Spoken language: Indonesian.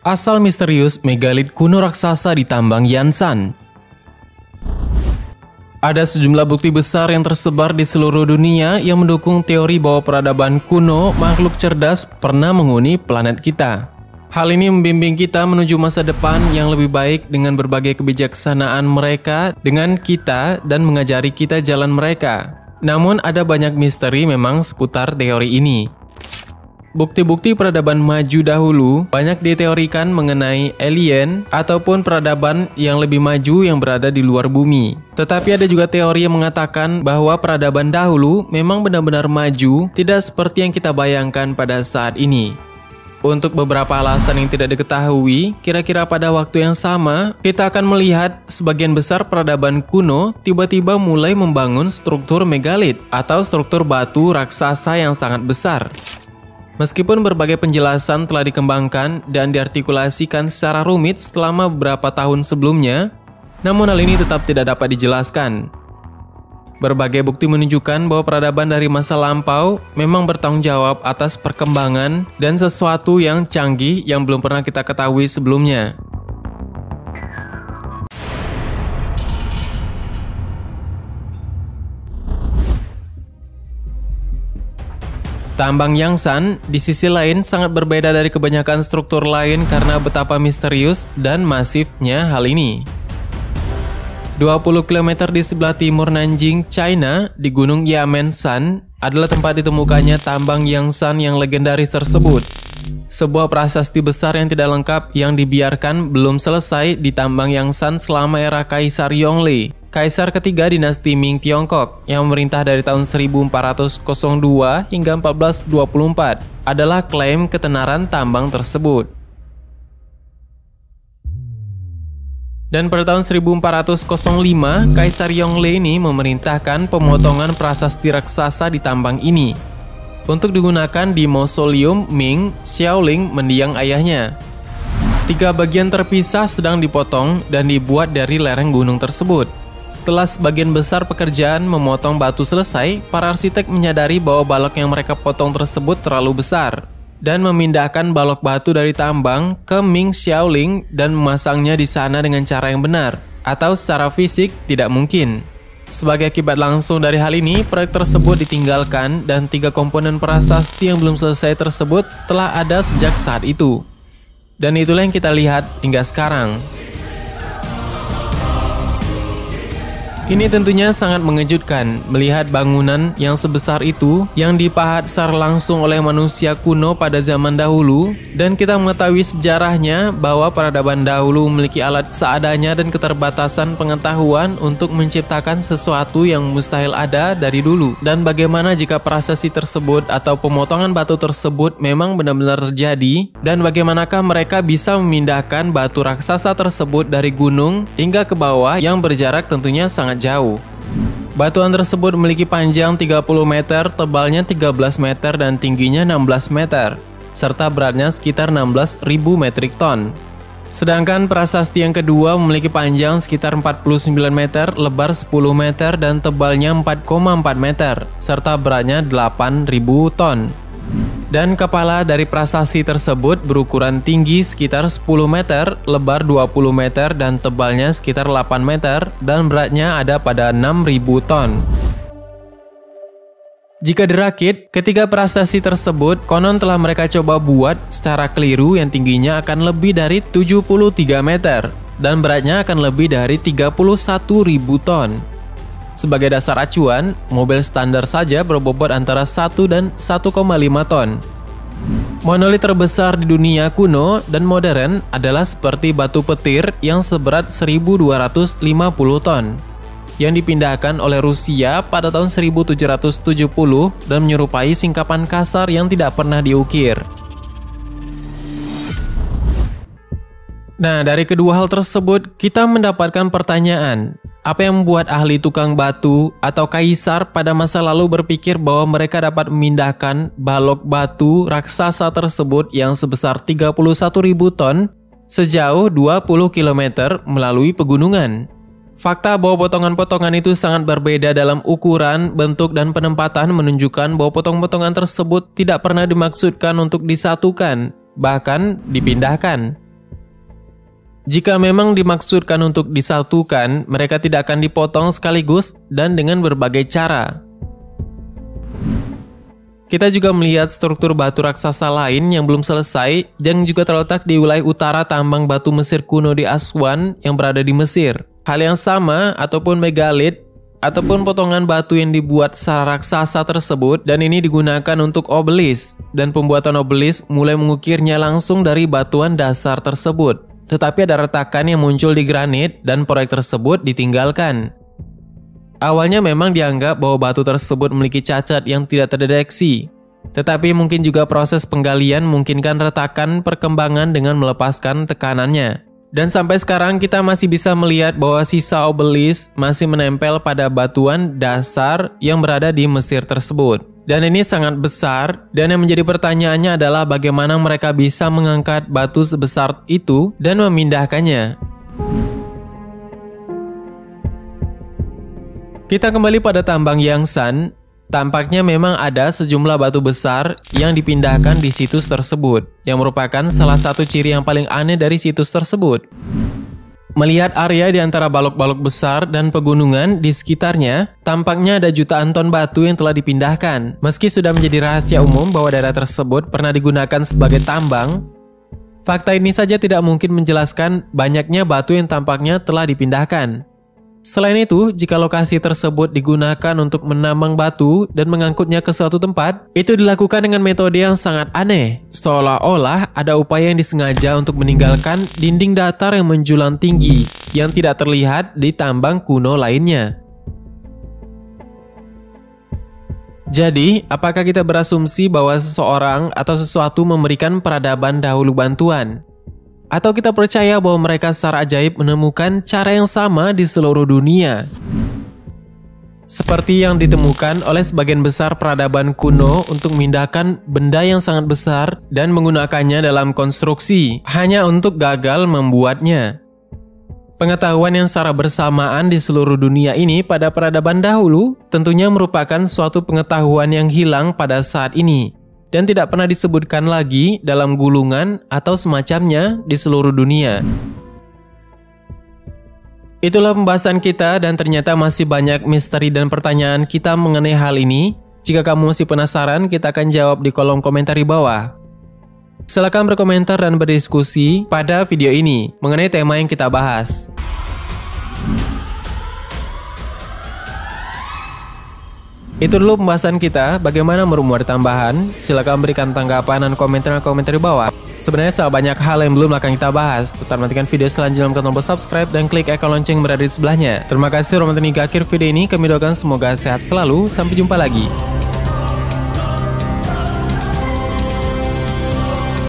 Asal misterius megalit kuno raksasa di tambang Yansan. Ada sejumlah bukti besar yang tersebar di seluruh dunia yang mendukung teori bahwa peradaban kuno makhluk cerdas pernah menghuni planet kita. Hal ini membimbing kita menuju masa depan yang lebih baik dengan berbagai kebijaksanaan mereka dengan kita dan mengajari kita jalan mereka. Namun ada banyak misteri memang seputar teori ini. Bukti-bukti peradaban maju dahulu banyak diteorikan mengenai alien ataupun peradaban yang lebih maju yang berada di luar bumi. Tetapi ada juga teori yang mengatakan bahwa peradaban dahulu memang benar-benar maju, tidak seperti yang kita bayangkan pada saat ini. Untuk beberapa alasan yang tidak diketahui, kira-kira pada waktu yang sama, kita akan melihat sebagian besar peradaban kuno tiba-tiba mulai membangun struktur megalit atau struktur batu raksasa yang sangat besar. Meskipun berbagai penjelasan telah dikembangkan dan diartikulasikan secara rumit selama beberapa tahun sebelumnya, namun hal ini tetap tidak dapat dijelaskan. Berbagai bukti menunjukkan bahwa peradaban dari masa lampau memang bertanggung jawab atas perkembangan dan sesuatu yang canggih yang belum pernah kita ketahui sebelumnya. Tambang Yansan di sisi lain sangat berbeda dari kebanyakan struktur lain karena betapa misterius dan masifnya hal ini. 20 km di sebelah timur Nanjing, China, di Gunung Yamenshan adalah tempat ditemukannya tambang Yansan yang legendaris tersebut. Sebuah prasasti besar yang tidak lengkap yang dibiarkan belum selesai di tambang Yansan selama era Kaisar Yongle, Kaisar ketiga dinasti Ming Tiongkok yang memerintah dari tahun 1402 hingga 1424, adalah klaim ketenaran tambang tersebut. Dan pada tahun 1405, Kaisar Yongle ini memerintahkan pemotongan prasasti raksasa di tambang ini untuk digunakan di mausoleum Ming Xiaoling mendiang ayahnya. 3 bagian terpisah sedang dipotong dan dibuat dari lereng gunung tersebut. Setelah sebagian besar pekerjaan memotong batu selesai, para arsitek menyadari bahwa balok yang mereka potong tersebut terlalu besar dan memindahkan balok batu dari tambang ke Ming Xiaoling dan memasangnya di sana dengan cara yang benar, atau secara fisik tidak mungkin. Sebagai akibat langsung dari hal ini, proyek tersebut ditinggalkan dan 3 komponen prasasti yang belum selesai tersebut telah ada sejak saat itu. Dan itulah yang kita lihat hingga sekarang. Ini tentunya sangat mengejutkan melihat bangunan yang sebesar itu yang dipahat secara langsung oleh manusia kuno pada zaman dahulu, dan kita mengetahui sejarahnya bahwa peradaban dahulu memiliki alat seadanya dan keterbatasan pengetahuan untuk menciptakan sesuatu yang mustahil ada dari dulu. Dan bagaimana jika prasasti tersebut atau pemotongan batu tersebut memang benar-benar terjadi, dan bagaimanakah mereka bisa memindahkan batu raksasa tersebut dari gunung hingga ke bawah yang berjarak tentunya sangat jauh. Batuan tersebut memiliki panjang 30 meter, tebalnya 13 meter dan tingginya 16 meter, serta beratnya sekitar 16.000 metrik ton. Sedangkan prasasti yang kedua memiliki panjang sekitar 49 meter, lebar 10 meter dan tebalnya 4,4 meter, serta beratnya 8.000 ton. Dan kepala dari prasasti tersebut berukuran tinggi sekitar 10 meter, lebar 20 meter dan tebalnya sekitar 8 meter dan beratnya ada pada 6.000 ton. Jika dirakit, ketiga prasasti tersebut konon telah mereka coba buat secara keliru yang tingginya akan lebih dari 73 meter dan beratnya akan lebih dari 31.000 ton. Sebagai dasar acuan, mobil standar saja berbobot antara 1 dan 1,5 ton. Monolit terbesar di dunia kuno dan modern adalah seperti batu petir yang seberat 1.250 ton, yang dipindahkan oleh Rusia pada tahun 1770 dan menyerupai singkapan kasar yang tidak pernah diukir. Nah, dari kedua hal tersebut, kita mendapatkan pertanyaan. Apa yang membuat ahli tukang batu atau kaisar pada masa lalu berpikir bahwa mereka dapat memindahkan balok batu raksasa tersebut yang sebesar 31.000 ton sejauh 20 km melalui pegunungan? Fakta bahwa potongan-potongan itu sangat berbeda dalam ukuran, bentuk, dan penempatan menunjukkan bahwa potong-potongan tersebut tidak pernah dimaksudkan untuk disatukan, bahkan dipindahkan. Jika memang dimaksudkan untuk disatukan, mereka tidak akan dipotong sekaligus dan dengan berbagai cara. Kita juga melihat struktur batu raksasa lain yang belum selesai, yang juga terletak di wilayah utara tambang batu Mesir kuno di Aswan yang berada di Mesir. Hal yang sama ataupun megalit ataupun potongan batu yang dibuat secara raksasa tersebut, dan ini digunakan untuk obelis, dan pembuatan obelis mulai mengukirnya langsung dari batuan dasar tersebut. Tetapi ada retakan yang muncul di granit dan proyek tersebut ditinggalkan. Awalnya memang dianggap bahwa batu tersebut memiliki cacat yang tidak terdeteksi. Tetapi mungkin juga proses penggalian memungkinkan retakan perkembangan dengan melepaskan tekanannya. Dan sampai sekarang kita masih bisa melihat bahwa sisa obelis masih menempel pada batuan dasar yang berada di Mesir tersebut. Dan ini sangat besar, dan yang menjadi pertanyaannya adalah bagaimana mereka bisa mengangkat batu sebesar itu dan memindahkannya. Kita kembali pada tambang Yangsan. Tampaknya memang ada sejumlah batu besar yang dipindahkan di situs tersebut, yang merupakan salah satu ciri yang paling aneh dari situs tersebut. Melihat area di antara balok-balok besar dan pegunungan di sekitarnya, tampaknya ada jutaan ton batu yang telah dipindahkan. Meski sudah menjadi rahasia umum bahwa daerah tersebut pernah digunakan sebagai tambang, fakta ini saja tidak mungkin menjelaskan banyaknya batu yang tampaknya telah dipindahkan. Selain itu, jika lokasi tersebut digunakan untuk menambang batu dan mengangkutnya ke suatu tempat, itu dilakukan dengan metode yang sangat aneh. Seolah-olah ada upaya yang disengaja untuk meninggalkan dinding datar yang menjulang tinggi, yang tidak terlihat di tambang kuno lainnya. Jadi, apakah kita berasumsi bahwa seseorang atau sesuatu memberikan peradaban dahulu bantuan? Atau kita percaya bahwa mereka secara ajaib menemukan cara yang sama di seluruh dunia? Seperti yang ditemukan oleh sebagian besar peradaban kuno untuk memindahkan benda yang sangat besar dan menggunakannya dalam konstruksi, hanya untuk gagal membuatnya. Pengetahuan yang secara bersamaan di seluruh dunia ini pada peradaban dahulu tentunya merupakan suatu pengetahuan yang hilang pada saat ini, dan tidak pernah disebutkan lagi dalam gulungan atau semacamnya di seluruh dunia. Itulah pembahasan kita, dan ternyata masih banyak misteri dan pertanyaan kita mengenai hal ini. Jika kamu masih penasaran, kita akan jawab di kolom komentar di bawah. Silakan berkomentar dan berdiskusi pada video ini mengenai tema yang kita bahas. Itu dulu pembahasan kita. Bagaimana menurutmu ada tambahan? Silakan berikan tanggapan dan komentar di bawah. Sebenarnya sangat banyak hal yang belum akan kita bahas. Tetap nantikan video selanjutnya, tekan tombol subscribe dan klik ikon lonceng berada di sebelahnya. Terima kasih sudah menonton hingga akhir video ini. Kami doakan semoga sehat selalu. Sampai jumpa lagi.